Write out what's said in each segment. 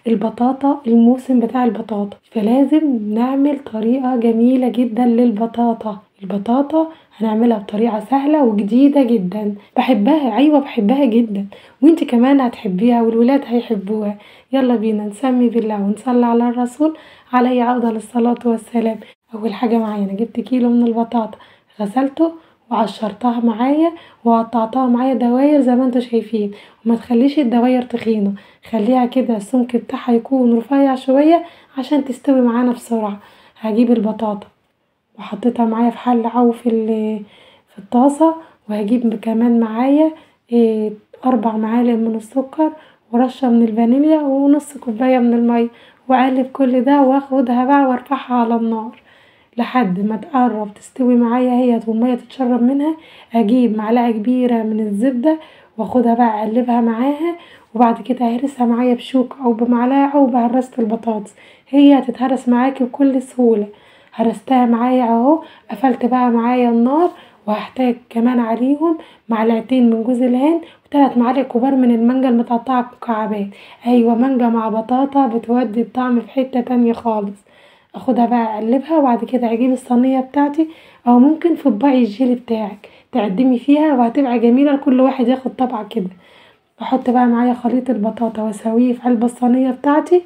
البطاطا الموسم بتاع البطاطا، فلازم نعمل طريقة جميلة جدا للبطاطا. البطاطا هنعملها بطريقة سهلة وجديدة جدا، بحبها، ايوه بحبها جدا، وانت كمان هتحبيها والولاد هيحبوها. يلا بينا نسمي بالله ونصلي على الرسول عليه افضل الصلاة والسلام. اول حاجة معايا انا جبت كيلو من البطاطا، غسلته وقشرتها معايا وقطعتها معايا دواير زي ما انتوا شايفين، وما تخليش الدواير تخينة، خليها كده السمك بتاعها يكون رفيع شوية عشان تستوي معانا بسرعة. هجيب البطاطا وحطيتها معايا في حلة او في الطاسة، وهجيب كمان معايا 4 معالق من السكر ورشة من الفانيليا ونص كوباية من المية، واقلب كل ده واخدها بقى وارفعها على النار لحد ما تقرب تستوي معايا هي والمية تتشرب منها. اجيب معلقة كبيرة من الزبدة واخدها بقى اقلبها معاها، وبعد كده هرسها معايا بشوكة او بمعلقة او بهرسة البطاطس، هي هتتهرس معاكي بكل سهولة. هرستها معايا اهو، قفلت بقى معايا النار، وهحتاج كمان عليهم معلقتين من جوز الهند و3 معالق كبار من المانجا المتقطعة مكعبات. ايوه مانجا مع بطاطا بتودي الطعم في حتة تانية خالص. اخدها بقى اقلبها، وبعد كده هجيب الصينيه بتاعتي او ممكن في اطباق الجيلي بتاعك تقدمي فيها وهتبقى جميله، لكل واحد ياخد طبعه كده. احط بقى معايا خليط البطاطا واسويه في قلب الصينيه بتاعتي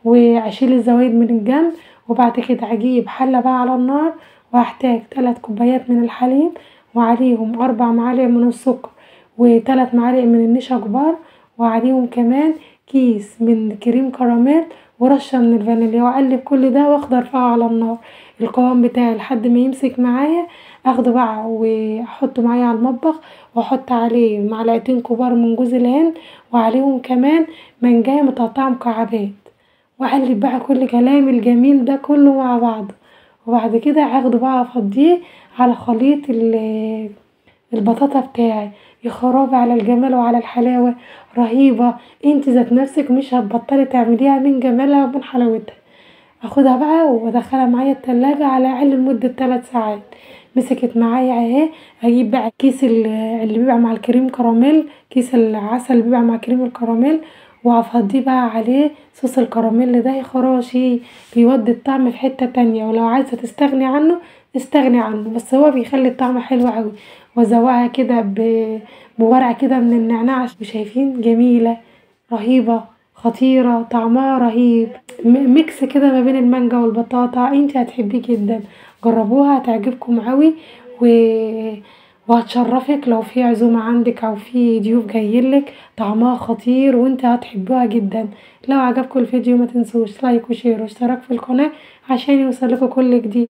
واشيل الزوايد من الجنب، وبعد كده هجيب حله بقى على النار، وهحتاج 3 كوبايات من الحليب وعليهم 4 معالق من السكر و3 معالق من النشا كبار، وعليهم كمان كيس من كريم كراميل ورشة من الفانيليا، واقلب كل ده واخد ارفعه على النار القوام بتاعي لحد ما يمسك معايا. اخده بقى واحطه معايا على المطبخ، واحط عليه معلقتين كبار من جوز الهند وعليهم كمان منجاية متقطعة مكعبات، واقلب بقى كل كلام الجميل ده كله مع بعضه. وبعد كده هاخده بقى افضيه على خليط البطاطا بتاعي. يا خرابي على الجمال وعلى الحلاوة، رهيبة، انت ذات نفسك مش هتبطلي تعمليها من جمالها ومن حلاوتها. اخدها بقى وادخلها معايا التلاجة على الاقل لمدة 3 ساعات. مسكت معايا اهي. هجيب بقى كيس اللي بيبقى مع الكريم كراميل، كيس العسل اللي بيبقى مع كريم الكراميل، وهفضيه بقى عليه صوص الكراميل ده. يا خراشي بيودي الطعم في حتة تانية، ولو عايزة تستغني عنه استغني عنه، بس هو بيخلي الطعم حلو اوي. وازوقها كده بورقة كده من النعناع، شايفين جميلة رهيبة خطيرة طعمها رهيب، ميكس كده ما بين المانجا والبطاطا، انت هتحبيه جدا، جربوها هتعجبكم اوي و... وهتشرفك لو في عزومة عندك او في ضيوف جايلك، طعمها خطير وانت هتحبوها جدا. لو عجبكم الفيديو ما تنسوش لايك وشير واشتراك في القناة عشان يوصلكوا كل جديد.